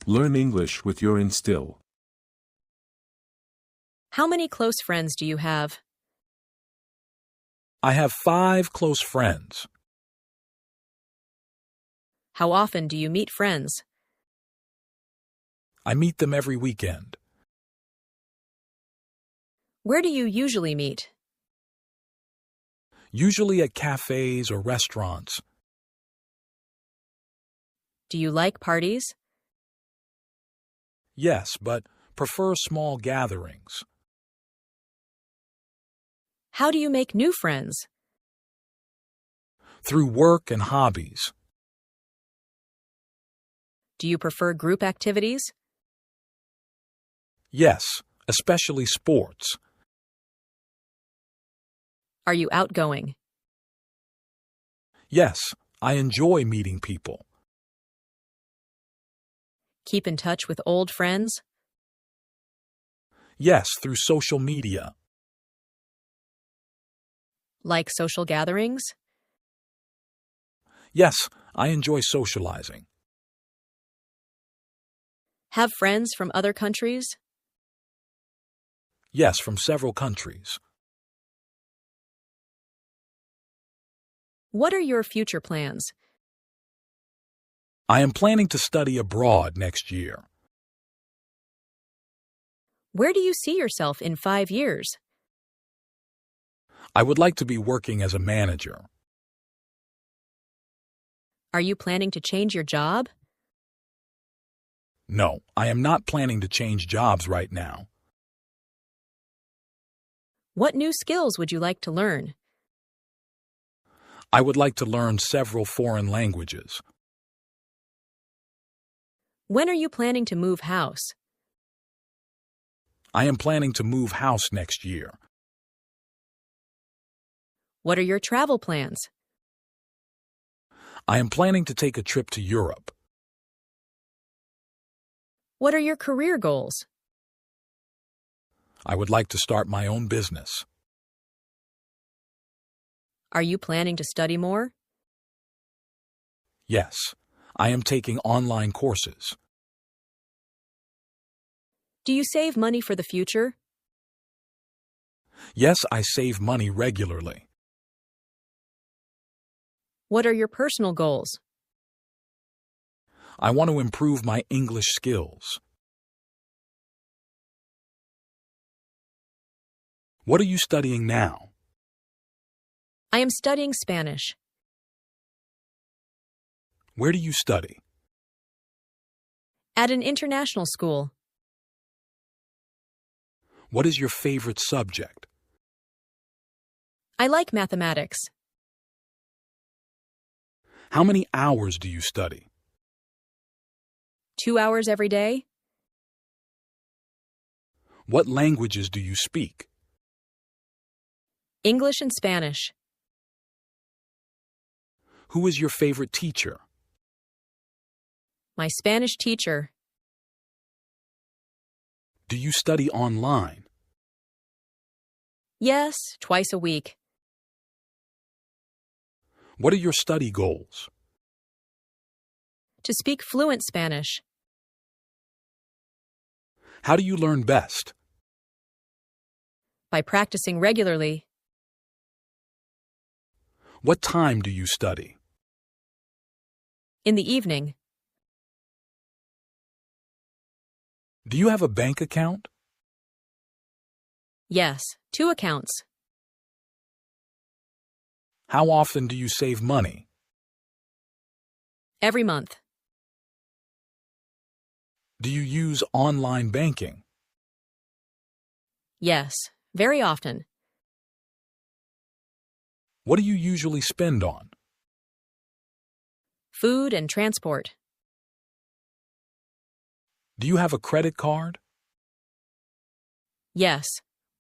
Learn English with Yourinstill. How many close friends do you have? I have 5 close friends. How often do you meet friends? I meet them every weekend. Where do you usually meet? Usually at cafes or restaurants. Do you like parties? Yes, but prefer small gatherings. How do you make new friends? Through work and hobbies. Do you prefer group activities? Yes, especially sports. Are you outgoing? Yes, I enjoy meeting people. Keep in touch with old friends? Yes, through social media. Like social gatherings? Yes, I enjoy socializing. Have friends from other countries? Yes, from several countries. What are your future plans? I am planning to study abroad next year. Where do you see yourself in 5 years? I would like to be working as a manager. Are you planning to change your job? No, I am not planning to change jobs right now. What new skills would you like to learn? I would like to learn several foreign languages. When are you planning to move house? I am planning to move house next year. What are your travel plans? I am planning to take a trip to Europe. What are your career goals? I would like to start my own business. Are you planning to study more? Yes, I am taking online courses. Do you save money for the future? Yes, I save money regularly. What are your personal goals? I want to improve my English skills. What are you studying now? I am studying Spanish. Where do you study? At an international school. What is your favorite subject? I like mathematics. How many hours do you study? 2 hours every day? What languages do you speak? English and Spanish. Who is your favorite teacher? My Spanish teacher. Do you study online? Yes, twice a week. What are your study goals? To speak fluent Spanish. How do you learn best? By practicing regularly. What time do you study? In the evening. Do you have a bank account? Yes, 2 accounts. How often do you save money? Every month. Do you use online banking? Yes, very often. What do you usually spend on? Food and transport. Do you have a credit card? Yes,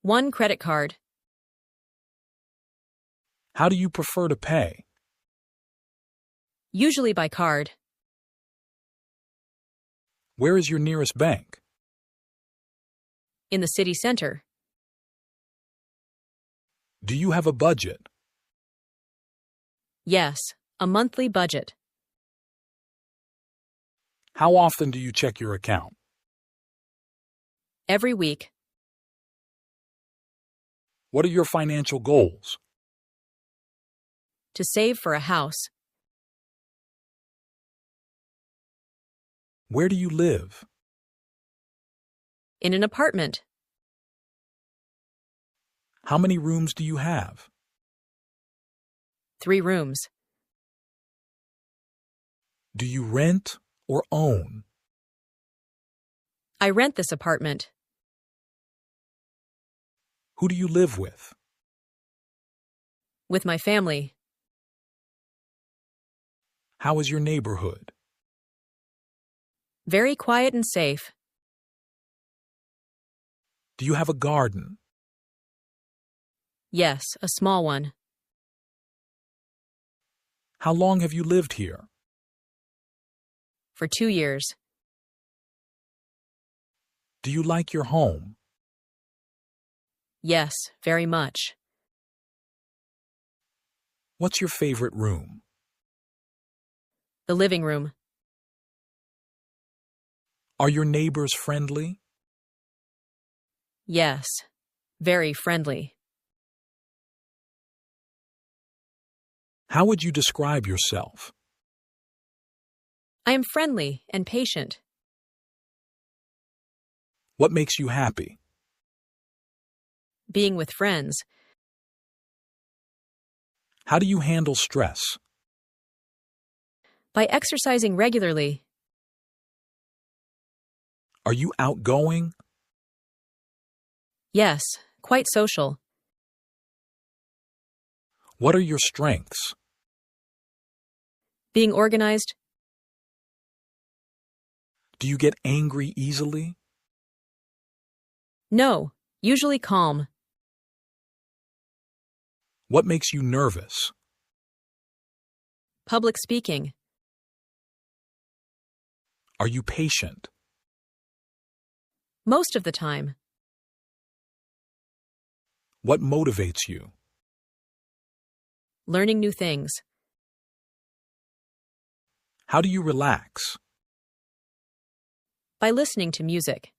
1 credit card. How do you prefer to pay? Usually by card. Where is your nearest bank? In the city center. Do you have a budget? Yes, a monthly budget. How often do you check your account? Every week. What are your financial goals? To save for a house. Where do you live? In an apartment. How many rooms do you have? 3 rooms. Do you rent or own? I rent this apartment. Who do you live with? With my family. How is your neighborhood? Very quiet and safe. Do you have a garden? Yes, a small one. How long have you lived here? For 2 years. Do you like your home? Yes, very much. What's your favorite room? The living room. Are your neighbors friendly? Yes, very friendly. How would you describe yourself? I am friendly and patient. What makes you happy? Being with friends. How do you handle stress? By exercising regularly. Are you outgoing? Yes, quite social. What are your strengths? Being organized. Do you get angry easily? No, usually calm. What makes you nervous? Public speaking. Are you patient? Most of the time. What motivates you? Learning new things. How do you relax? By listening to music.